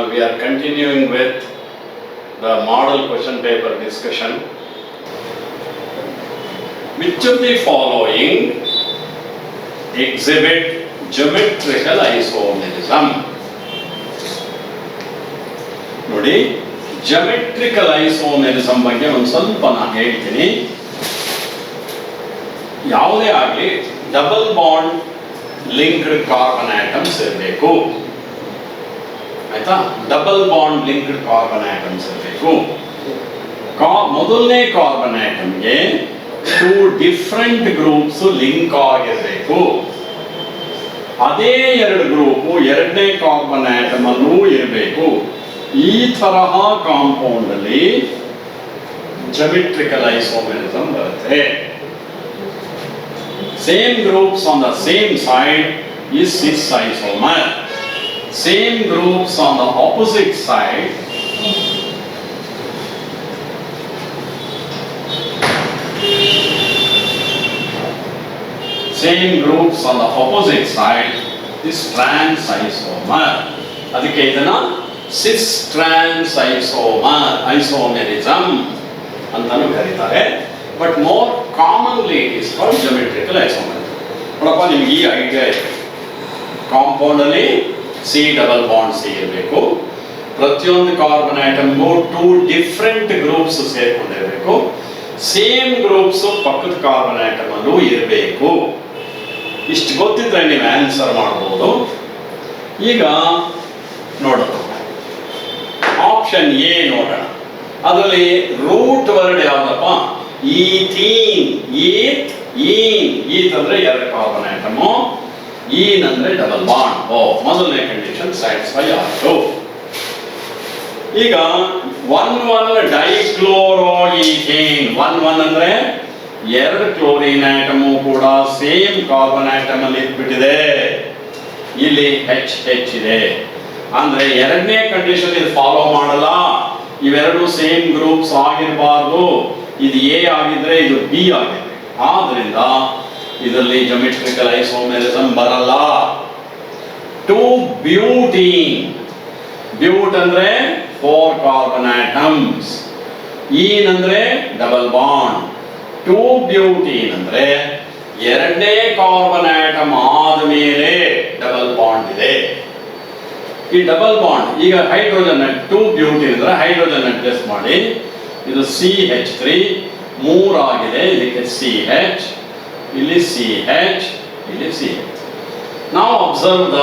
We are continuing with the model question paper discussion. Which of the following exhibit geometrical isomerism? ನೋಡಿ, geometrical isomerism ಬಗ್ಗೆ ಒಂದು ಸ್ವಲ್ಪ ನಾನು ಹೇಳ್ತೀನಿ. ಯಾವುದೇ ಆಗಲಿ double bond linked carbon atoms ಇರಬೇಕು. ಆಯ್ತಾ? Double bond linked carbon atoms ಇರಬೇಕು. ಮೊದಲನೇ ಕಾರ್ಬನ್ ಆಟಮ್ಗೆ 2 ಡಿಫರೆಂಟ್ ಗ್ರೂಪ್ಸ್ ಲಿಂಕ್ ಆಗಿರಬೇಕು. ಅದೇ 2 ಗ್ರೂಪು ಎರಡನೇ ಕಾರ್ಬನ್ ಆಟಮ್ ಅಲ್ಲೂ ಇರಬೇಕು. ಈ ತರಹ ಕಾಂಪೌಂಡ್ ಅಲ್ಲಿ geometrical isomerism ಬರುತ್ತೆ. Same groups on the same side is cis isomer. Same groups on the opposite side is trans isomer. ಅದಕ್ಕೆ ಇದನ್ನ cis trans isomerism ಅಂತಾನು ಕರೀತಾರೆ. But more commonly it is called geometrical isomerism. ನೋಡಪ್ಪ, ನಿಮ್ಗೆ ಈ idea ಇದೆ. Compound ಅಲ್ಲಿ C double bond C ಇರಬೇಕು. ಪ್ರತಿಯೊಂದು ಕಾರ್ಬನ್ ಆಟಮ್ಗೂ 2 ಡಿಫರೆಂಟ್ ಗ್ರೂಪ್ಸ್ ಸೇರ್ಕೊಂಡಿರಬೇಕು. ಸೇಮ್ ಗ್ರೂಪ್ಸ್ ಪಕ್ಕದ ಕಾರ್ಬನ್ ಆಟಮ್ ಅಲ್ಲೂ ಇರಬೇಕು. ಇಷ್ಟು ಗೊತ್ತಿದ್ರೆ ನೀವು ಆನ್ಸರ್ ಮಾಡಬಹುದು. ಈಗ ನೋಡೋಣ, ಆಪ್ಷನ್ ಎ ನೋಡೋಣ. ಅದರಲ್ಲಿ ರೂಟ್ ವರ್ಡ್ ಯಾವ್ದಪ್ಪ? ಈಥೀನ್. ಈತ್ ಅಂದ್ರೆ 2 ಕಾರ್ಬನ್ ಆಟಮು, ಈನ್ ಅಂದ್ರೆ ಡಬಲ್ ಬಾಂಡ್. ಮೊದಲನೇ ಕಂಡೀಷನ್ ಸ್ಯಾಟಿಸ್ಫೈ ಆಯಿತು. ಈಗ 1,1 ಡೈಕ್ಲೋರೋಈಥೇನ್. 1,1 ಅಂದ್ರೆ 2 ಕ್ಲೋರಿನ್ ಆಟಮು ಕೂಡ ಸೇಮ್ ಕಾರ್ಬನ್ ಆಟಮ್ ಅಲ್ಲಿ ಇಟ್ಬಿಟ್ಟಿದೆ. ಇಲ್ಲಿ H ಇದೆ ಅಂದ್ರೆ ಎರಡನೇ ಕಂಡೀಷನ್ ಇದು ಫಾಲೋ ಮಾಡಲ್ಲ. ಇವೆರಡು ಸೇಮ್ ಗ್ರೂಪ್ಸ್ ಆಗಿರಬಾರ್ದು. ಇದು ಎ ಆಗಿದ್ರೆ ಇದು ಬಿ ಆಗಿದೆ. ಆದ್ರಿಂದ ಇದರಲ್ಲಿ geometrical isomerism ಬರಲ್ಲ. 2 ಬ್ಯೂಟೀನ್. ಬ್ಯೂಟ್ ಅಂದ್ರೆ 4 ಕಾರ್ಬನ್ ಆಟಮ್ಸ್. ಈನ್ ಅಂದ್ರೆ ಡಬಲ್ ಬಾಂಡ್. 2 ಬ್ಯೂಟೀನ್ ಅಂದ್ರೆ ಎರಡನೇ ಕಾರ್ಬನ್ ಆಟಮ್ ಆದಮೇಲೆ ಡಬಲ್ ಬಾಂಡ್ ಇದೆ. ಈ ಡಬಲ್ ಬಾಂಡ್ ಈಗ ಹೈಡ್ರೋಜನ್ 2 ಬ್ಯೂಟೀನ್ ಅಂದ್ರೆ ಹೈಡ್ರೋಜನ್ ಅಡ್ಜಸ್ಟ್ ಮಾಡಿ, ಇದು CH3 3 ಆಗಿದೆ. ಇದಕ್ಕೆ CH, ಇಲ್ಲಿ CH, ಇಲ್ಲಿ CH. ನಾವು ಅಬ್ಸರ್ವ್ ದ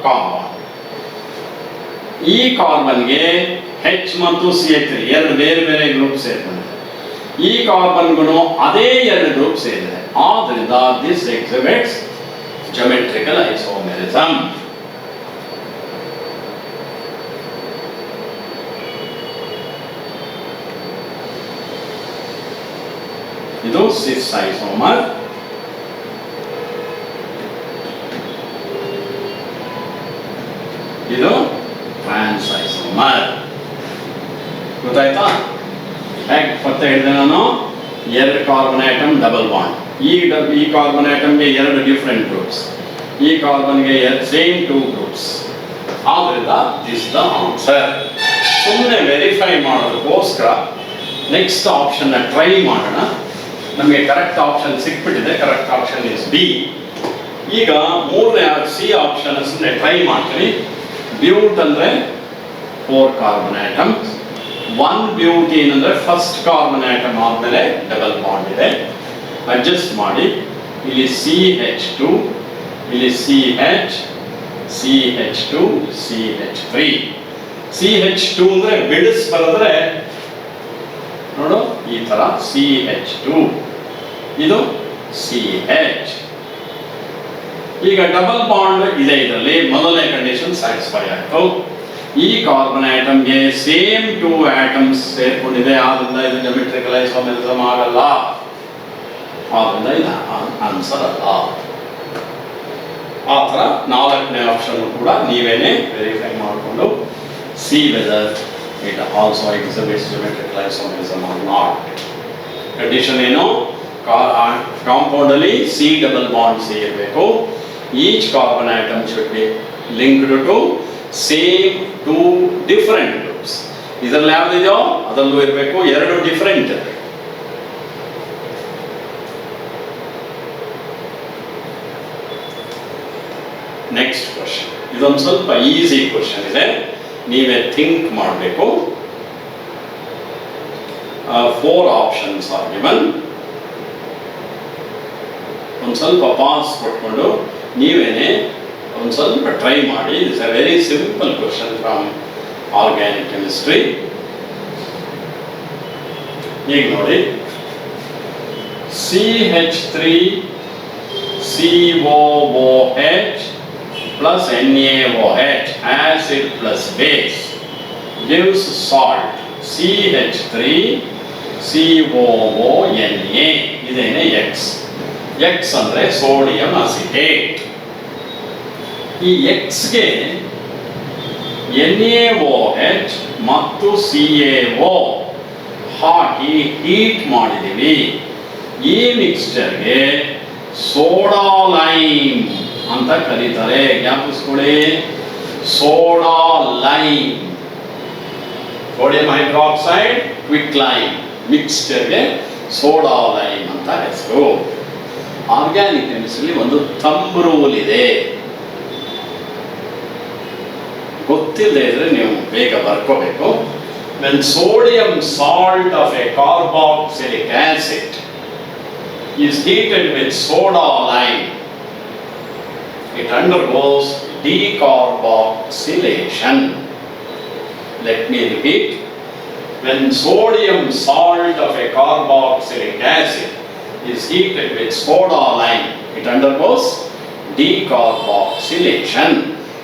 ಕಾಂಪೌಂಡ್. ಈ ಕಾರ್ಬನ್ಗೆ H ಮತ್ತು CH3 2 ಬೇರೆ ಬೇರೆ ಗ್ರೂಪ್ ಸೇರ್ಕೊಂಡಿದೆ. ಈ ಕಾರ್ಬನ್ಗೂ ಅದೇ 2 ಗ್ರೂಪ್ ಸೇರಿದೆ. ಆದ್ರಿಂದ ದಿಸ್ ಎಕ್ಸಿಬಿಟ್ಸ್ geometrical isomerism. ಇದು cis ಐಸೋಮರ್. ಇದು ಟ್ರಾನ್ಸ್ ಐಸೋಮರ್. ಗೊತ್ತಾಯ್ತಾ? ಹೇಗೆ ಮತ್ತೆ ಹೇಳಿದೆ ನಾನು? 2 ಕಾರ್ಬನ್ ಆಟಮ್ ಡಬಲ್ ಬಾಂಡ್. ಈ ಕಾರ್ಬನ್ ಆಟಮ್ಗೆ 2 ಡಿಫರೆಂಟ್ ಗ್ರೂಪ್ಸ್, ಈ ಕಾರ್ಬನ್ಗೆ ಸೇಮ್ 2 ಗ್ರೂಪ್ಸ್. ಆದ್ರಿಂದ ದಿಸ್ ದ ಆನ್ಸರ್. ಸುಮ್ಮನೆ ವೆರಿಫೈ ಮಾಡೋದಕ್ಕೋಸ್ಕರ ನೆಕ್ಸ್ಟ್ ಆಪ್ಷನ್ ಟ್ರೈ ಮಾಡೋಣ. ನಮಗೆ ಕರೆಕ್ಟ್ ಆಪ್ಷನ್ ಸಿಕ್ಬಿಟ್ಟಿದೆ. Correct option is B. ಈಗ ಮೂರನೇ ಸಿ ಆಪ್ಷನ್ ಸುಮ್ಮನೆ ಟ್ರೈ ಮಾಡ್ತೀನಿ. ಬ್ಯೂಟ್ ಅಂದ್ರೆ 4 ಕಾರ್ಬನ್ ಆಟಮ್. 1 ಬ್ಯೂಟೀನ್ ಅಂದ್ರೆ ಫಸ್ಟ್ ಕಾರ್ಬನ್ ಆಟಮ್ ಆದ್ಮೇಲೆ ಡಬಲ್ ಬಾಂಡ್ ಇದೆ. ಅಡ್ಜಸ್ಟ್ ಮಾಡಿ, ಇಲ್ಲಿ CH2, ಇಲ್ಲಿ CH, CH2, CH3. CH2 ಅಂದ್ರೆ ಬಿಡಿಸ್ ಬರೆದ್ರೆ ನೋಡು ಈ ತರ CH2, ಇದು CH. ಈಗ ಡಬಲ್ ಬಾಂಡ್ ಇದೆ. ಇದರಲ್ಲಿ ಮೊದಲನೇ ಕಂಡೀಷನ್ ಸ್ಯಾಟಿಸ್ಫೈ ಆಯಿತು. ಈ ಕಾರ್ಬನ್ ಆಟಮ್ಗೆ ಸೇಮ್ 2 ಆಟಮ್ಸ್ ಸೇರ್ಕೊಂಡಿದೆ. ಆದ್ರಿಂದ ಇದು geometrical isomerism ಆಗಲ್ಲ. ಆದ್ರಿಂದ ಇದು ಆನ್ಸರ್ ಅಲ್ಲ. ಆ ಥರ 4ನೇ ಆಪ್ಷನ್ ಕೂಡ ನೀವೇನೆ ವೆರಿಫೈ ಮಾಡಿಕೊಂಡು see whether it also exhibits geometrical isomerism or not. Condition ಏನು? ಕಾಂಪೌಂಡ್ ಅಲ್ಲಿ C ಡಬಲ್ ಬಾಂಡ್ C ಇರಬೇಕು. Each carbon atom should be linked to same to different groups. ಇದರಲ್ಲಿ ಯಾವುದಿದೆಯೋ ಅದರಲ್ಲೂ ಇರಬೇಕು, ಎರಡು ಡಿಫರೆಂಟ್. ನೆಕ್ಸ್ಟ್ ಕ್ವಶನ್, ಇದೊಂದು ಸ್ವಲ್ಪ ಈಸಿ ಕ್ವಶನ್ ಇದೆ, ನೀವೇ ಥಿಂಕ್ ಮಾಡಬೇಕು. 4 ಆಪ್ಷನ್ಸ್ ಆರ್ ಗಿವನ್. ಒಂದು ಸ್ವಲ್ಪ ಪಾಸ್ ಕೊಟ್ಕೊಂಡು ನೀವೇನೆ ಒಂದು ಸ್ವಲ್ಪ ಟ್ರೈ ಮಾಡಿ. It's a very simple question from organic chemistry. ಈಗ ನೋಡಿ, CH3COOH plus NaOH, acid plus base, gives salt CH3COONA. ಇದೇನೆ X. X ಅಂದರೆ ಸೋಡಿಯಂ ಅಸಿಟೇಟ್. ಈ Xಗೆ NaOH ಮತ್ತು CaO ಹಾಕಿ ಹೀಟ್ ಮಾಡಿದ್ದೀವಿ. ಈ ಮಿಕ್ಸ್ಚರ್ಗೆ ಸೋಡಾ ಲೈಮ್ ಅಂತ ಕರೀತಾರೆ. ಜ್ಞಾಪಿಸ್ಕೊಳ್ಳಿ, soda lime, sodium hydroxide, quick lime ಮಿಕ್ಸ್ಚರ್ಗೆ ಸೋಡಾ ಲೈಮ್ ಅಂತ ಹೆಸರು. ಆರ್ಗ್ಯಾನಿಕ್ ಕೆಮಿಸ್ಟ್ರಿಲಿ ಒಂದು ಥಂಬ್ ರೂಲ್ ಇದೆ, ಗೊತ್ತಿಲ್ಲದೆ ಇದ್ರೆ ನೀವು ಬೇಗ ಬರ್ಕೋಬೇಕು. When sodium salt of a carboxylic acid is heated with soda lime, it undergoes decarboxylation. Let me repeat. When sodium salt of a carboxylic acid is heated with soda lime, it undergoes decarboxylation.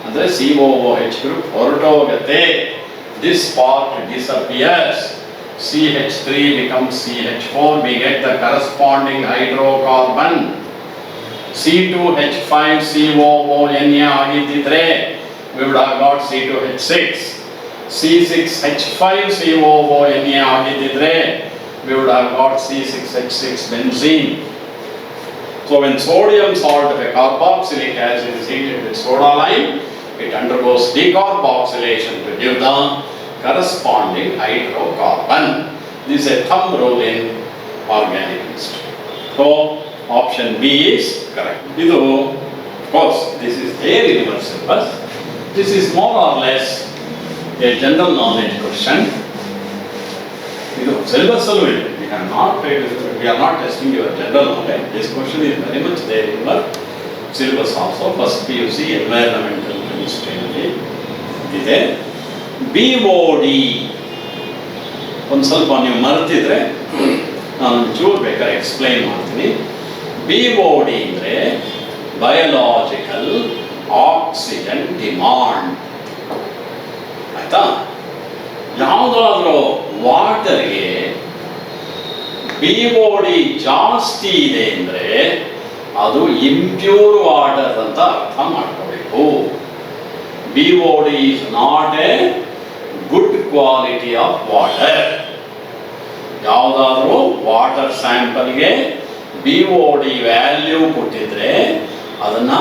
ಅಂದರೆ COOH group ಹೊರಟೋಗುತ್ತೆ. This part disappears. CH3 becomes CH4. We get the corresponding hydrocarbon. C2H5COONA ಆಗಿದ್ದಿದ್ರೆ we would have got C2H6. C6H5COONA ಆಗಿದ್ದಿದ್ರೆ we would have got C6H6 benzene. So when sodium salt of a carboxylic acid is heated with soda lime, it undergoes decarboxylation to give the corresponding hydrocarbon. This is a thumb rule in organic chemistry. So option B is correct. Idu, of course, this is there in your syllabus. This is more or less a general knowledge question. Idu syllabus allu ide. We are not testing your general knowledge. This question is very much there in your syllabus also. First PUC environmental chemistry ಇದೆ. BOD ಒಂದು ಸ್ವಲ್ಪ ನೀವು ಮರೆತಿದ್ರೆ ನಾನು ಚೂರು ಬೇಕಾದ್ರೆ explain ಮಾಡ್ತೀನಿ. BOD ಅಂದರೆ biological oxygen demand. ಆಯ್ತಾ? ಯಾವುದಾದ್ರೂ ವಾಟರ್ಗೆ BOD ಜಾಸ್ತಿ ಇದೆ ಅಂದರೆ ಅದು ಇಂಪ್ಯೂರ್ ವಾಟರ್ ಅಂತ ಅರ್ಥ ಮಾಡ್ಕೋಬೇಕು. BOD is not a good quality of water. ಯಾವುದಾದ್ರೂ ವಾಟರ್ ಸ್ಯಾಂಪಲ್ಗೆ BOD ವ್ಯಾಲ್ಯೂ ಕೊಟ್ಟಿದ್ರೆ ಅದನ್ನ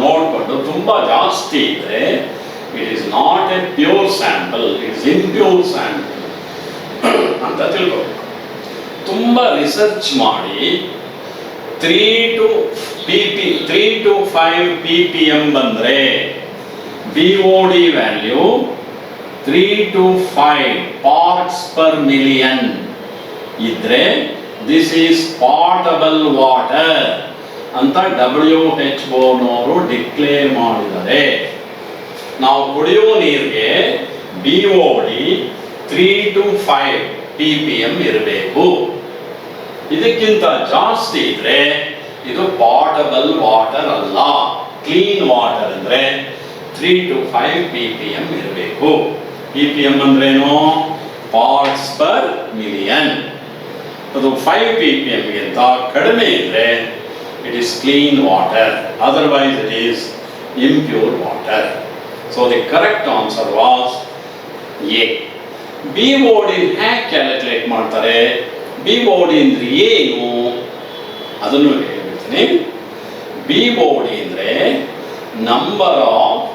ನೋಡಿಕೊಂಡು ತುಂಬ ಜಾಸ್ತಿ ಇದ್ರೆ it is not A pure sample, it is impure sample ಅಂತ ತಿಳ್ಕೋಬೇಕು. ತುಂಬ ರಿಸರ್ಚ್ ಮಾಡಿ 3 to 5 ppm ಬಂದರೆ BOD value 3 to 5 parts per million ಇದ್ರೆ ದಿಸ್ ಈಸ್ ಪಾಟಬಲ್ ವಾಟರ್ ಅಂತ WHO ನವರು ಡಿಕ್ಲೇರ್ ಮಾಡಿದ್ದಾರೆ. ನಾವು ಕುಡಿಯುವ ನೀರಿಗೆ BOD 3 to 5 ppm ಇರಬೇಕು. ಇದಕ್ಕಿಂತ ಜಾಸ್ತಿ ಇದ್ರೆ ಇದು ಪಾಟಬಲ್ ವಾಟರ್ ಅಲ್ಲ. ಕ್ಲೀನ್ ವಾಟರ್ ಅಂದ್ರೆ 3 to 5 ppm ಇರಬೇಕು. ppm ಅಂದ್ರೇನು? Parts per million. ಅದು 5 ppm ಗಿಂತ ಕಡಿಮೆ ಇದ್ರೆ it is clean water, otherwise it is impure water. So the correct answer was A. BOD hack calculate ಮಾಡ್ತಾರೆ? BOD ಅಂದ್ರೆ ಏನು ಅದನ್ನು ಹೇಳ್ಬಿಡ್ತೀನಿ. BOD ಅಂದ್ರೆ number of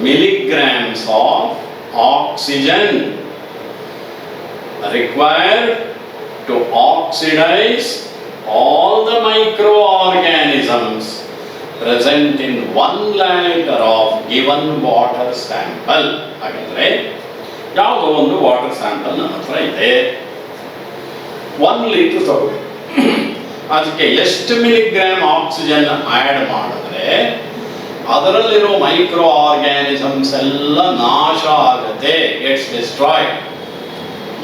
milligrams of oxygen required to oxidize all the microorganisms present in 1 liter of given water sample. ಹಾಗಾದ್ರೆ ಯಾವುದೋ ಒಂದು water sample ನನ್ನ ಹತ್ರ ಇದೆ, 1 ಲೀಟರ್ ತಗೊಳ್ಳಿ. ಅದಕ್ಕೆ ಎಷ್ಟು ಮಿಲಿಗ್ರಾಮ್ ಆಕ್ಸಿಜನ್ ಆ್ಯಡ್ ಮಾಡಿದ್ರೆ ಅದರಲ್ಲಿರೋ ಮೈಕ್ರೋ ಆರ್ಗ್ಯಾನಿಸಮ್ಸ್ ಎಲ್ಲ ನಾಶ ಆಗುತ್ತೆ, ಗೆಟ್ಸ್ ಡಿಸ್ಟ್ರಾಯ್ಡ್.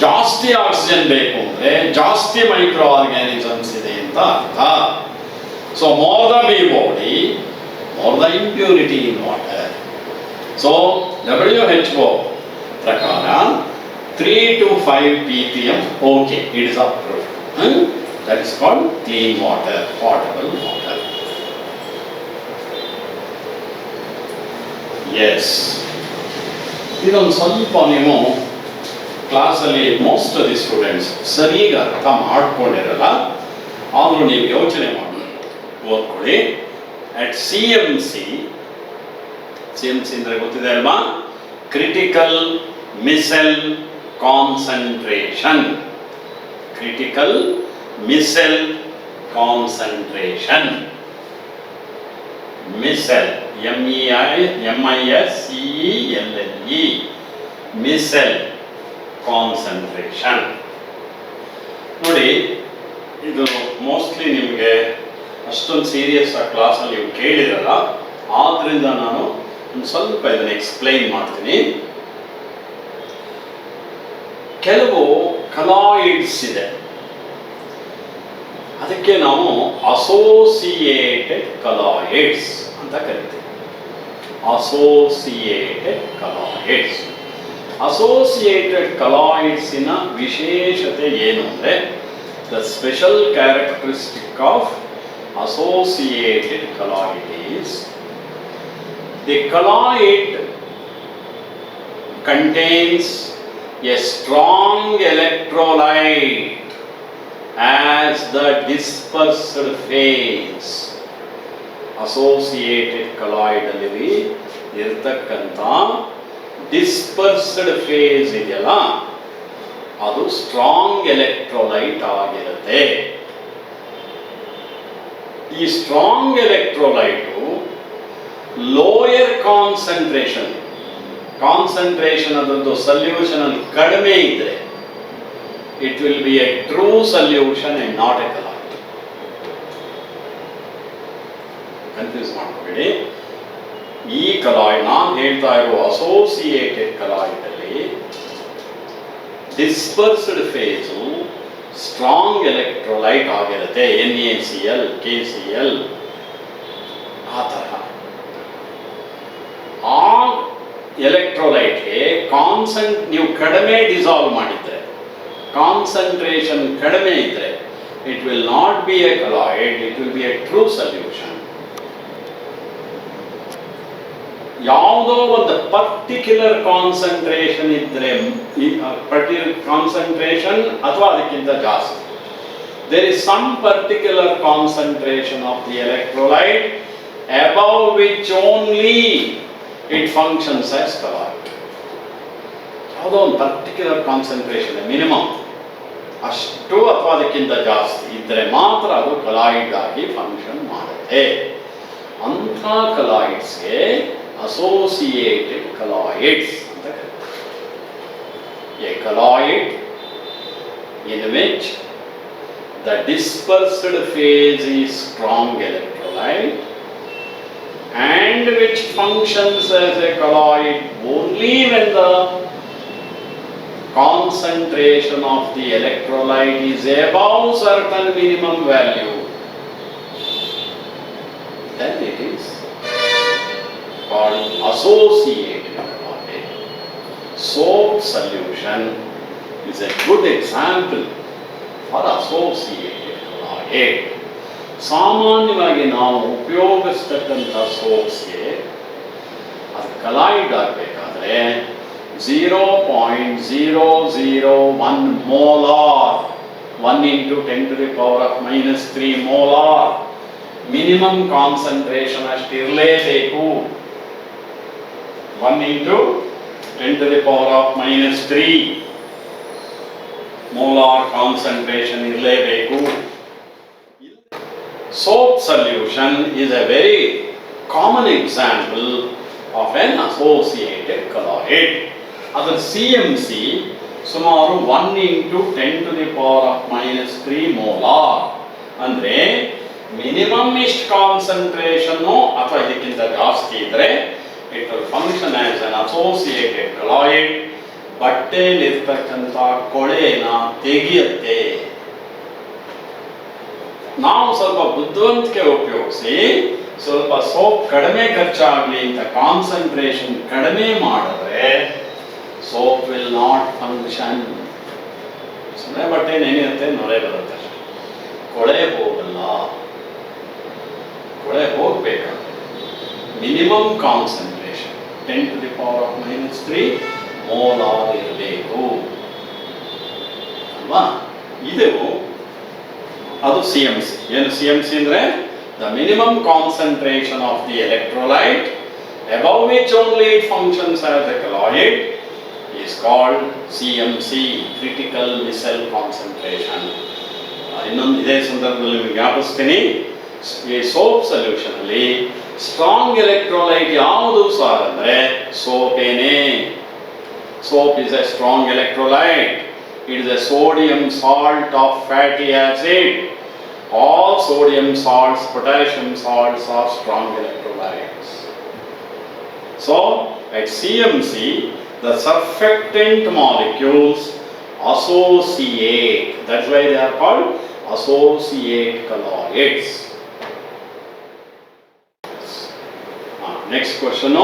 ಜಾಸ್ತಿ ಆಕ್ಸಿಜನ್ ಬೇಕು ಅಂದರೆ ಜಾಸ್ತಿ ಮೈಕ್ರೋ ಆರ್ಗ್ಯಾನಿಸಮ್ಸ್ ಇದೆ ಅಂತ ಅರ್ಥ. So more the B body, more the impurity in water. So WHO ಪ್ರಕಾರ 3 to 5 ppm, okay, it is approved. That is called clean water, potable water. Yes. ಇದೊಂದು ಸ್ವಲ್ಪ ನೀವು ಕ್ಲಾಸಲ್ಲಿ ಮೋಸ್ಟ್ ಆಫ್ ದಿ ಸ್ಟೂಡೆಂಟ್ಸ್ ಸರಿಯಾಗಿ ಅರ್ಥ ಮಾಡ್ಕೊಂಡಿರಲ್ಲ, ಆದರೂ ನೀವು ಯೋಚನೆ ಮಾಡಿ ಓದ್ಕೊಳ್ಳಿ. ಅಟ್ CMC ಅಂದರೆ ಗೊತ್ತಿದೆ ಅಲ್ವಾ, critical micelle concentration. Critical micelle concentration, micelle MISCELLE, micelle concentration. ನೋಡಿ, ಇದು ಮೋಸ್ಟ್ಲಿ ನಿಮಗೆ ಅಷ್ಟೊಂದು ಸೀರಿಯಸ್ ಆಗಿ ಕ್ಲಾಸಲ್ಲಿ ನೀವು ಕೇಳಿರಲ್ಲ, ಆದ್ದರಿಂದ ನಾನು ಒಂದು ಸ್ವಲ್ಪ ಇದನ್ನು ಎಕ್ಸ್ಪ್ಲೈನ್ ಮಾಡ್ತೀನಿ. ಕೆಲವು ಕಲಾಯ್ಡ್ಸ್ ಇದೆ, ಅದಕ್ಕೆ ನಾವು ಅಸೋಸಿಯೇಟೆಡ್ ಕಲಾಯ್ಡ್ಸ್ ಅಂತ ಕರಿತೀವಿ. ಅಸೋಸಿಯೇಟೆಡ್ ಕಲಾಯ್ಡ್ಸ್. ಅಸೋಸಿಯೇಟೆಡ್ ಕಲಾಯ್ಡ್ಸಿನ ವಿಶೇಷತೆ ಏನು ಅಂದರೆ, the special characteristic of associated colloid is the colloid contains a strong electrolyte as the dispersed phase. Associated colloid ಅಲ್ಲಿ ಇರತಕ್ಕಂಥ dispersed phase ಇದೆಯಲ್ಲ, ಅದು ಸ್ಟ್ರಾಂಗ್ ಎಲೆಕ್ಟ್ರೋಲೈಟ್ ಆಗಿರುತ್ತೆ. ಈ ಸ್ಟ್ರಾಂಗ್ ಎಲೆಕ್ಟ್ರೋಲೈಟು ಲೋಯರ್ ಕಾನ್ಸಂಟ್ರೇಷನ್ ಅದರದ್ದು ಸಲ್ಯೂಷನ್ ಅಲ್ಲಿ ಕಡಿಮೆ ಇದ್ರೆ it will be a true solution and not a colloid. Confuse ಮಾಡ್ಕೋಬೇಡಿ. ಈ ಕಲಾಯ್ಡ್ ನಾನು ಹೇಳ್ತಾ ಇರೋ ಅಸೋಸಿಯೇಟೆಡ್ ಕಲಾಯ್ಡ್ ಅಲ್ಲಿ ಡಿಸ್ಪರ್ಸ್ಡ್ ಫೇಸು ಸ್ಟ್ರಾಂಗ್ ಎಲೆಕ್ಟ್ರೋಲೈಟ್ ಆಗಿರುತ್ತೆ, NaCl, KCl ಆ ತರಹ. ಆ ಎಲೆಕ್ಟ್ರೋಲೈಟ್ಗೆ ನೀವು ಕಡಿಮೆ ಡಿಸಾಲ್ವ್ ಮಾಡಿದ್ರೆ, ಕಾನ್ಸಂಟ್ರೇಷನ್ ಕಡಿಮೆ ಇದ್ರೆ, it will not be a colloid, it will be a true solution. ಯಾವುದೋ ಒಂದು ಪರ್ಟಿಕ್ಯುಲರ್ ಕಾನ್ಸಂಟ್ರೇಷನ್ ಇದ್ರೆ, ಪರ್ಟಿಕ್ಯುಲರ್ ಕಾನ್ಸಂಟ್ರೇಷನ್ ಅಥವಾ ಅದಕ್ಕಿಂತ ಜಾಸ್ತಿ, there is some particular concentration of the electrolyte above which only it functions as colloid. ಯಾವುದೋ ಒಂದು particular concentration minimum ಅಷ್ಟು ಅಥವಾ ಅದಕ್ಕಿಂತ ಜಾಸ್ತಿ ಇದ್ರೆ ಮಾತ್ರ ಅದು ಕಲಾಯ್ಡ್ ಆಗಿ ಫಂಕ್ಷನ್ ಮಾಡುತ್ತೆ. ಅಂಥ ಕಲಾಯ್ಡ್ಸ್ಗೆ associated colloids ಅಂತ ಕರೀತಾರೆ. A colloid in which the dispersed phase is strong electrolyte and which functions as a colloid only when the concentration of the electrolyte is above certain minimum value, then it is called associated colloid. Soap solution is a good example for associated colloid. ಸಾಮಾನ್ಯವಾಗಿ ನಾವು ಉಪಯೋಗಿಸ್ತಕ್ಕಂಥ ಸೋಪ್ಸ್ಗೆ ಅದು colloid ಆಗಬೇಕಾದ್ರೆ 0.001 molar, 1 into 10⁻³ molar minimum concentration ಅಷ್ಟಿರಲೇಬೇಕು. 1 into 10 to the power of minus 3 molar concentration ಇರಲೇಬೇಕು. Soap solution is a very common example of an associated colloid. ಅದರ CMC ಸುಮಾರು 1 into 10 to the power of minus 3 molar. ಅಂದರೆ minimum ಇಷ್ಟು ಕಾನ್ಸಂಟ್ರೇಷನ್ನು ಅಥವಾ ಇದಕ್ಕಿಂತ ಜಾಸ್ತಿ ಇದ್ರೆ it will function as an associated colloid. ಬಟ್ಟೆಯಲ್ಲಿರ್ತಕ್ಕಂಥ ಕೊಳೆನ ತೆಗೆಯುತ್ತೆ. ನಾವು ಸ್ವಲ್ಪ ಬುದ್ಧಿವಂತಿಕೆ ಉಪಯೋಗಿಸಿ ಸ್ವಲ್ಪ ಸೋಪ್ ಕಡಿಮೆ ಖರ್ಚಾಗಲಿ ಅಂತ ಕಾನ್ಸಂಟ್ರೇಷನ್ ಕಡಿಮೆ ಮಾಡಿದ್ರೆ ಸೋಪ್ ವಿಲ್ ನಾಟ್ ಫಂಕ್ಷನ್. ಸುಮ್ಮನೆ ಬಟ್ಟೆ ಏನಿರುತ್ತೆ ನೊರೆ ಬರುತ್ತೆ ಅಷ್ಟೆ, ಕೊಳೆ ಹೋಗಲ್ಲ. ಕೊಳೆ ಹೋಗ್ಬೇಕಾದ್ರೆ minimum concentration 10 to the power of minus 3 molar ಇರಬೇಕು ಅಲ್ವಾ. ಇದು ಅದು CMC. ಏನು CMC ಅಂದರೆ the minimum concentration of the electrolyte above which only it functions as a colloid is called CMC, critical missile concentration. ಇನ್ನೊಂದು ಇದೇ ಸಂದರ್ಭದಲ್ಲಿ ನಿಮಗೆ ಜ್ಞಾಪಿಸ್ತೀನಿ, ಈ ಸೋಪ್ ಸೊಲ್ಯೂಷನ್ ಅಲ್ಲಿ ಸ್ಟ್ರಾಂಗ್ ಎಲೆಕ್ಟ್ರೋಲೈಟ್ ಯಾವುದು ಸರ್ ಅಂದರೆ ಸೋಪೇನೆ. Soap is a strong electrolyte. It is a sodium salt of fatty acid. All sodium salts, potassium salts are strong electrolytes. So, at CMC, the surfactant molecules associate. That's why they are called associate colloids. Next question.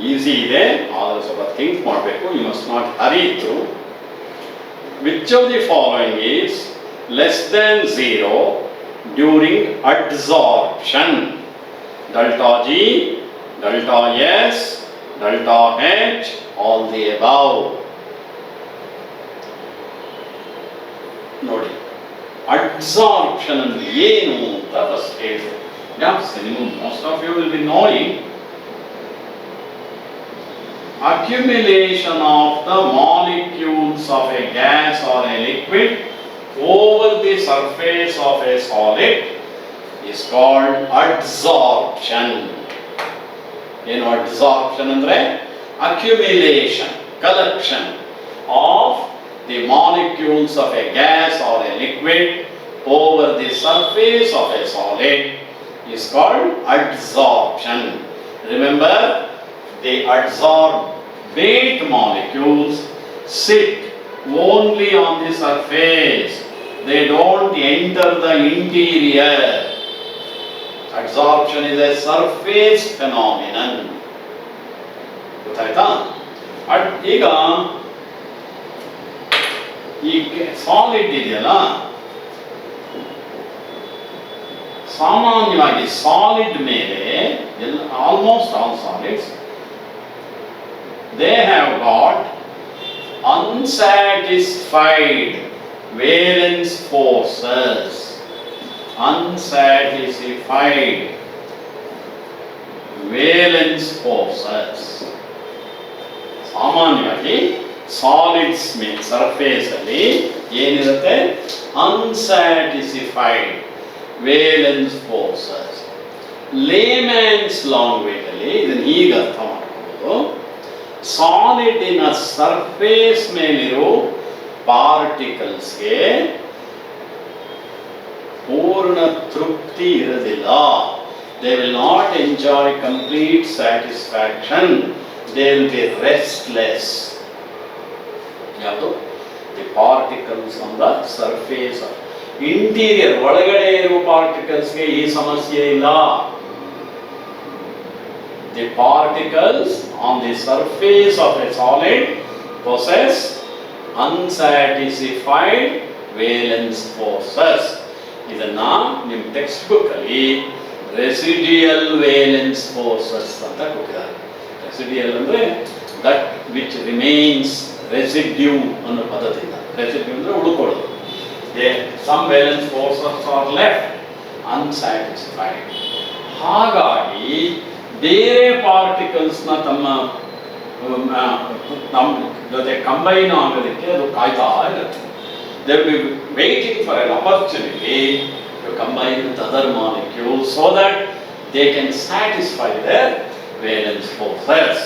Easy ಇದೆ, ಆದರೆ ಸ್ವಲ್ಪ think ಮಾಡಬೇಕು. You must not hurry through. Which of the following is less than 0 during adsorption? Delta G, delta S, delta H, all the above. ನೋಡಿ, adsorption ಅಂದ್ರೆ ಏನು ಅಂತ first ಹೇಳಿ. Most of you will be knowing accumulation of the molecules of a gas or a liquid over the surface of a solid is called adsorption. ಏನು adsorption ಅಂದ್ರೆ accumulation, collection of the molecules of a gas or a liquid over the surface of a solid is called adsorption. Remember, the adsorbate molecules sit only on the surface. They don't enter the interior. Adsorption is a surface phenomenon. ಗೊತ್ತಾಯ್ತಾ? ಈಗ ಈ solid ಇದೆಯಲ್ಲ, ಸಾಮಾನ್ಯವಾಗಿ solid ಮೇಲೆ almost all solids they have got unsatisfied valence forces. Unsatisfied valence forces. ಸಾಮಾನ್ಯವಾಗಿ solids ಮೇಲೆ surface ಅಲ್ಲಿ ಏನಿರುತ್ತೆ? Unsatisfied valence forces. Layman's language ಅಲ್ಲಿ ಇದನ್ನು ಹೀಗೆ ಅರ್ಥ ಮಾಡ್ಕೋಬಹುದು. ಸಾಲಿಡಿನ ಸರ್ಫೇಸ್ ಮೇಲಿರೋ ಪಾರ್ಟಿಕಲ್ಸ್ಗೆ ಪೂರ್ಣ ತೃಪ್ತಿ ಇರೋದಿಲ್ಲ. They will not enjoy complete satisfaction. They will be restless. ಯಾವುದು? The particles on the surface. Interior ಒಳಗಡೆ ಇರುವ ಪಾರ್ಟಿಕಲ್ಸ್ಗೆ ಈ ಸಮಸ್ಯೆ ಇಲ್ಲ. The particles on the surface of a solid possess unsatisfied valence forces. ಇದನ್ನ ನಿಮ್ಮ ಟೆಕ್ಸ್ಟ್ ಬುಕ್ ಅಲ್ಲಿ ರೆಸಿಡಿಯಲ್ ವೇಲೆನ್ಸ್ ಫೋರ್ಸಸ್ ಅಂತ ಕೊಟ್ಟಿದ್ದಾರೆ. ರೆಸಿಡಿಯಲ್ ಅಂದ್ರೆ ದಟ್ ವಿಚ್ ರಿಮೈನ್ಸ್, ರೆಸಿಡ್ಯೂ ಅನ್ನೋ ಪದದಿಂದ. ರೆಸಿಡ್ಯೂ ಅಂದ್ರೆ ಉಳ್ಕೊಳ್ಳೋದು. Some valence forces are left unsatisfied. ಹಾಗಾಗಿ ಬೇರೆ ಪಾರ್ಟಿಕಲ್ಸ್ನ ತಮ್ಮ ನಮ್ಮ ಜೊತೆ ಕಂಬೈನ್ ಆಗೋದಕ್ಕೆ ಅದು ಕಾಯ್ತಾ ಇರುತ್ತೆ. They will be waiting for an opportunity to combine with other molecules so that they can satisfy their valence forces.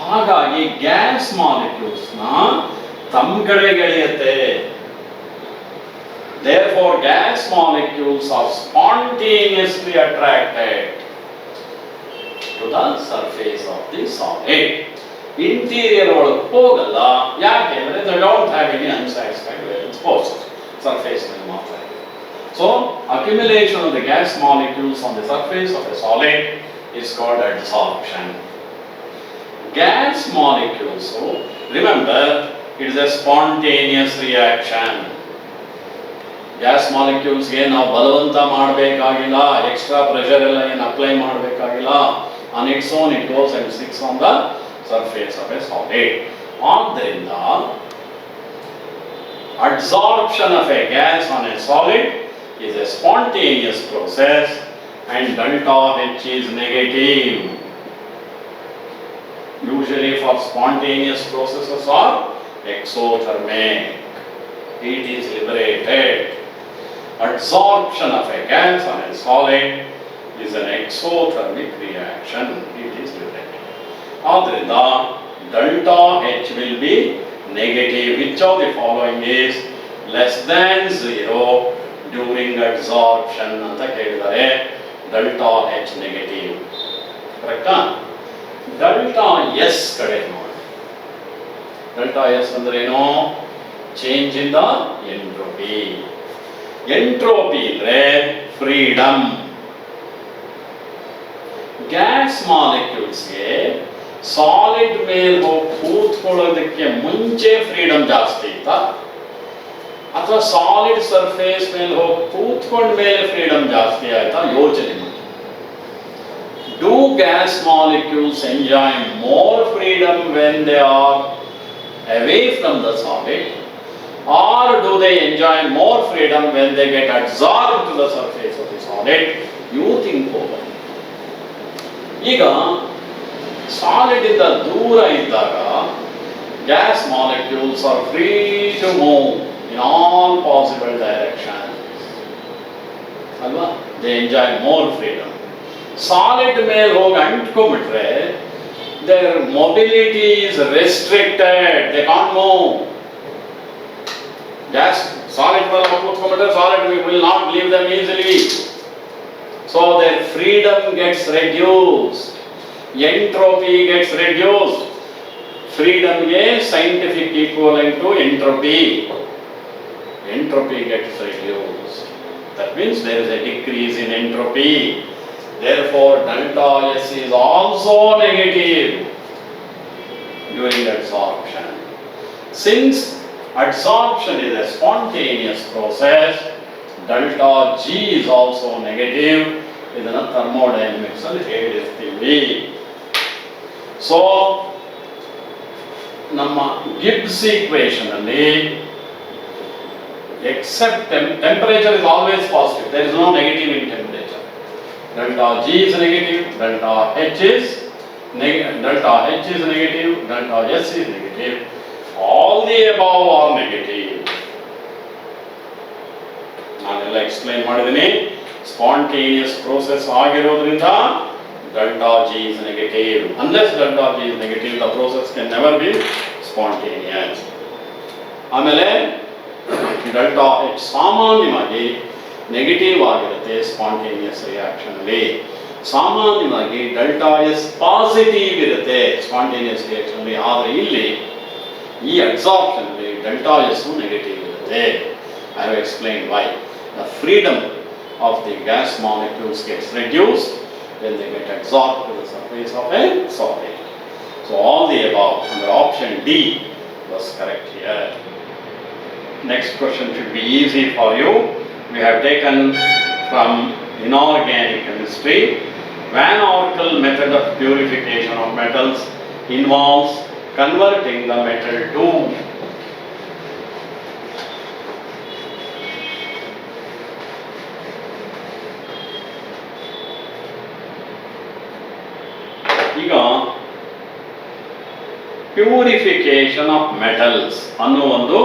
ಹಾಗಾಗಿ ಗ್ಯಾಸ್ ಮಾಲಿಕ್ಯೂಲ್ಸ್ನ ತಮ್ಮ ಕಡೆಗೆ ಎಳೆಯುತ್ತೆ. Therefore, gas molecules are spontaneously attracted to the surface of the solid. Interior ಒಳಗೆ ಹೋಗಲ್ಲ. ಯಾಕೆಂದ್ರೆ they don't have any unsatisfied valence forces. Surface ನಲ್ಲಿ ಮಾತ್ರ. So, accumulation of the gas molecules on the surface of a solid is called adsorption. Gas molecules, so remember, it is a spontaneous reaction. Gas ಮಾಲಿಕ್ಯೂಲ್ಸ್ಗೆ ನಾವು ಬಲವಂತ ಮಾಡಬೇಕಾಗಿಲ್ಲ, extra pressure ಎಲ್ಲ ಏನು apply ಮಾಡಬೇಕಾಗಿಲ್ಲ. On its own it goes and sticks on the surface of a solid. ಆದ್ದರಿಂದ adsorption of a gas on a solid is a spontaneous process and delta H is negative. Usually for spontaneous processes are exothermic. Heat is liberated. Adsorption of a gas on a solid is an exothermic reaction. Heat is liberated. ಆದ್ದರಿಂದ delta H will be negative. Which of the following is less than 0 during adsorption ಅಂತ ಕೇಳಿದರೆ delta H negative. ಕರೆಕ್ಟಾ? delta S ಕಡೆ ನೋಡಿ. delta S ಅಂದ್ರೆ ಏನು? Change in the entropy. Entropy ಅಂದ್ರೆ freedom. Gas ಮಾಲಿಕ್ಯೂಲ್ಸ್ಗೆ solid ಮೇಲೆ ಹೋಗಿ ಕೂತ್ಕೊಳ್ಳೋದಕ್ಕೆ ಮುಂಚೆ ಫ್ರೀಡಮ್ ಜಾಸ್ತಿ ಇತ್ತಾ ಅಥವಾ ಸಾಲಿಡ್ ಸರ್ಫೇಸ್ ಮೇಲೆ ಹೋಗಿ ಕೂತ್ಕೊಂಡ ಮೇಲೆ ಫ್ರೀಡಮ್ ಜಾಸ್ತಿ ಆಯ್ತಾ? ಯೋಚನೆ ಮಾಡಿ. Do gas molecules enjoy more freedom when they are away from the solid, or do they enjoy more freedom when they get adsorbed to the surface of the solid? You think over. ಈಗ solid ಇಂದ ದೂರ ಇದ್ದಾಗ gas molecules are free to move in all possible directions ಅಲ್ವಾ? They enjoy more freedom. Solid ಮೇಲೆ ಹೋಗಿ ಅಂಟ್ಕೊಂಡ್ಬಿಟ್ರೆ their mobility is restricted. They can't move. Gas, solid solid will not leave them easily. So their freedom gets reduced. Entropy gets reduced. Freedom is scientific equivalent to entropy. Entropy gets reduced. That means there is a decrease in entropy. Therefore, delta S is also negative during adsorption. Since adsorption is a spontaneous process, delta G is also negative. ಇದನ್ನು thermodynamics ಅಲ್ಲಿ ಹೇಳಿರ್ತೀವಿ. So, ನಮ್ಮ Gibbs equation ಅಲ್ಲಿ except temperature is always positive. There is no negative in temperature. Delta G is negative, delta H is negative, delta S is negative. All the above are negative. ನಾನೆಲ್ಲ explain ಮಾಡಿದ್ದೀನಿ. Spontaneous process ಆಗಿರೋದ್ರಿಂದ delta G is negative. Unless delta G is negative, the process can never be spontaneous. ಆಮೇಲೆ delta H ಸಾಮಾನ್ಯವಾಗಿ negative ಆಗಿರುತ್ತೆ spontaneous reaction ಅಲ್ಲಿ. ಸಾಮಾನ್ಯವಾಗಿ delta S positive ಇರುತ್ತೆ spontaneous reaction ಅಲ್ಲಿ. ಆದರೆ ಇಲ್ಲಿ ಈ ಅಬ್ಸಾರ್ಪ್ಷನ್ ಅಲ್ಲಿ ಡೆಲ್ಟಾ ಎಸ್ ನೆಗೆಟಿವ್ ಇರುತ್ತೆ. I have explain Y. The freedom of the gas molecules gets reduced when they get absorbed to the surface of a solid. So all the above under option D was correct here. Next question should be easy for you. We have taken from inorganic chemistry. Van Orkel method of purification of metals involves converting the metal to ಈಗ purification of metals ಅನ್ನೋ ಒಂದು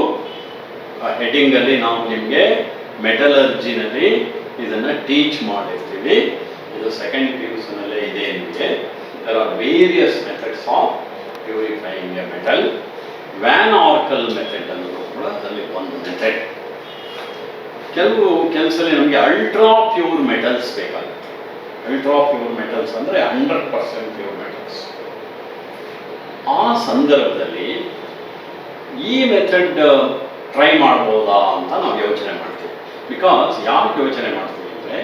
heading ಅಲ್ಲಿ ನಾವು ನಿಮಗೆ ಮೆಟಲರ್ಜಿನಲ್ಲಿ ಇದನ್ನ teach ಮಾಡಿರ್ತೀವಿ. ಇದು second PUC ನಲ್ಲೇ ಇದೆ ನಿಮಗೆ. There are various methods of purifying a metal. Van Arkel method ಅನ್ನೋದು ಕೂಡ ಅದರಲ್ಲಿ ಒಂದು ಮೆಥಡ್. ಕೆಲಸದಲ್ಲಿ ನಮಗೆ ಅಲ್ಟ್ರಾ ಪ್ಯೂರ್ ಮೆಟಲ್ಸ್ ಬೇಕಾಗುತ್ತೆ. ಅಲ್ಟ್ರಾ ಪ್ಯೂರ್ ಮೆಟಲ್ಸ್ ಅಂದರೆ 100% ಪ್ಯೂರ್ ಮೆಟಲ್ಸ್. ಆ ಸಂದರ್ಭದಲ್ಲಿ ಈ ಮೆಥಡ್ ಟ್ರೈ ಮಾಡ್ಬೋದಾ ಅಂತ ನಾವು ಯೋಚನೆ ಮಾಡ್ತೀವಿ. ಬಿಕಾಸ್ ಯಾಕೆ ಯೋಚನೆ ಮಾಡ್ತೀವಿ ಅಂದರೆ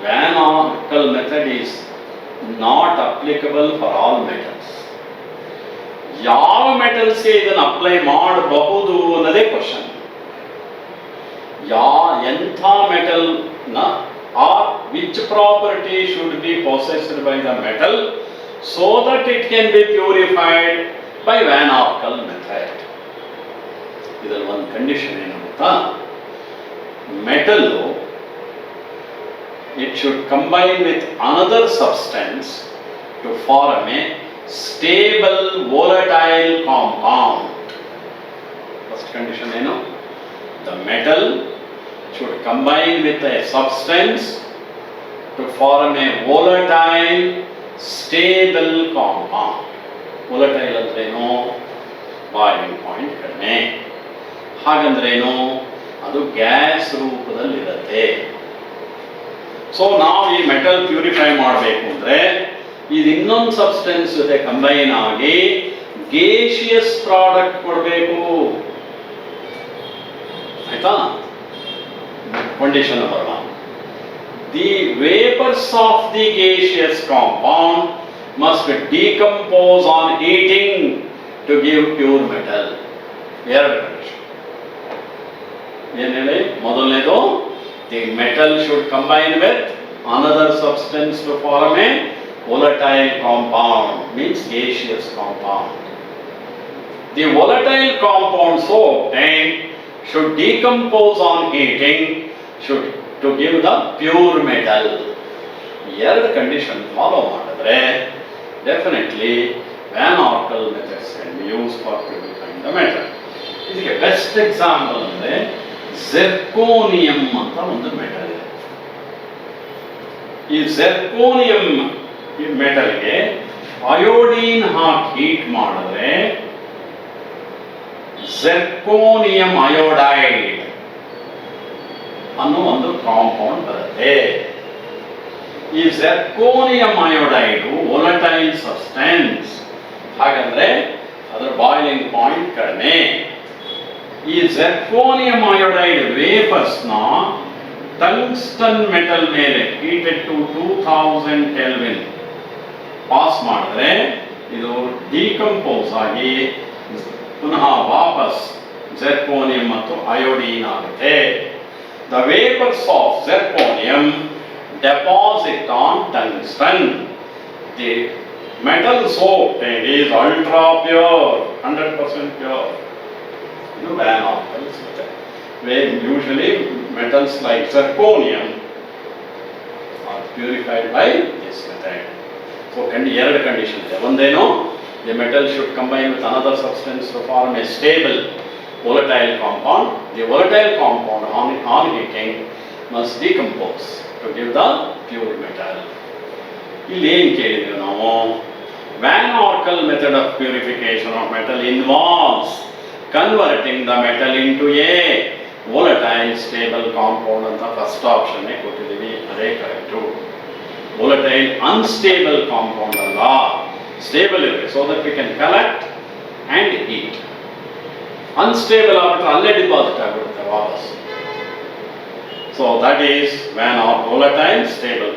van Arkel method is not applicable for all metals. ಯಾವ ಮೆಟಲ್ಸ್ಗೆ ಇದನ್ನು ಅಪ್ಲೈ ಮಾಡಬಹುದು ಅನ್ನೋದೇ ಕ್ವಶನ್. ಎಂಥ ಮೆಟಲ್ನ are which property should be possessed by the metal so that it can be purified by Van Arkel method. ಇದರಲ್ಲಿ ಒಂದು ಕಂಡೀಷನ್ ಏನು ಗೊತ್ತಾ? Metal it should combine with another substance to form a stable volatile compound. First condition ಏನು? The metal should combine with a substance to form a volatile stable compound. Volatile ಅಂದ್ರೇನು? Boiling point ಕಡಿಮೆ. ಹಾಗಂದ್ರೇನು? ಅದು gas ರೂಪದಲ್ಲಿರುತ್ತೆ. So ನಾವು ಈ metal purify ಮಾಡಬೇಕು ಅಂದರೆ ಇದು ಇನ್ನೊಂದು ಸಬ್ಸ್ಟೆನ್ಸ್ ಜೊತೆ ಕಂಬೈನ್ ಆಗಿ ಗೇಷಿಯಸ್ ಪ್ರಾಡಕ್ಟ್ ಕೊಡಬೇಕು. ಆಯ್ತಾ? Condition number 1. The vapors of the gaseous compound must decompose on heating to give pure metal. ಎರಡು ಕಂಡೀಷನ್. ಏನು ಹೇಳಿ? ಮೊದಲನೇದು, the metal should combine with another substance to form a volatile compound, means gaseous compound. The volatile compound so obtained should decompose on heating to give the pure metal. ಎರಡು condition follow ಮಾಡಿದ್ರೆ definitely van Arkel methods can be use for purifying the metal. ಇದಕ್ಕೆ best example ಅಂದರೆ zirconium ಅಂತ ಒಂದು metal ಇದೆ. ಈ ಝೆರ್ಕೋನಿಯಂ ಮೆಟಲ್ಗೆ iodine ಹಾಕಿ heat ಮಾಡಿದ್ರೆ ಝೆರ್ಕೋನಿಯಂ iodide ಅನ್ನೋ ಒಂದು ಕಾಂಪೌಂಡ್ ಬರುತ್ತೆ. ಈ ಝೆರ್ಕೋನಿಯಂ ಅಯೋಡೈಡು ವೊಲಟೈಲ್ ಸಬ್ಸ್ಟೆನ್ಸ್. ಹಾಗಂದ್ರೆ ಅದರ ಬಾಯ್ಲಿಂಗ್ ಪಾಯಿಂಟ್ ಕಡಿಮೆ. ಈ ಝೆರ್ಕೋನಿಯಂ ಅಯೋಡೈಡ್ ವೇಪರ್ಸ್ನ ಟಂಗ್ಸ್ಟನ್ ಮೆಟಲ್ ಮೇಲೆ ಹೀಟೆಡ್ ಟು 2000 ಕೆಲ್ವಿನ್ ಪಾಸ್ ಮಾಡಿದ್ರೆ ಇದು ಡಿಕಂಪೋಸ್ ಆಗಿ ಪುನಃ ವಾಪಸ್ ಝೆರ್ಕೋನಿಯಂ ಮತ್ತು ಅಯೋಡೀನ್ ಆಗುತ್ತೆ. The vapors of zirconium deposit on tungsten. The metal so obtained is ultra pure, 100% pure. You know, Van Arkel's method. Where usually metals like zirconium are purified by this method. So, ಎರಡು condition ಇದೆ. ಒಂದೇನು, the metal should combine with another substance to form a stable volatile compound. The volatile compound on heating must decompose to give the pure metal. ಇಲ್ಲಿ ಏನು ಕೇಳಿದ್ವಿ ನಾವು? Van Arkel method of purification of metal involves converting the metal into a volatile stable compound ಅಂತ first option ಕೊಟ್ಟಿದ್ದೀವಿ. ಅದೇ correct. volatile unstable compound ಅಲ್ಲ, stable ಇರಬೇಕು. so that we can collect and heat. Unstable ಆಗ್ಬಿಟ್ರೆ ಅಲ್ಲೇ deposit ಆಗಿಬಿಡುತ್ತೆ ವಾಪಸ್. So that is one are volatile stable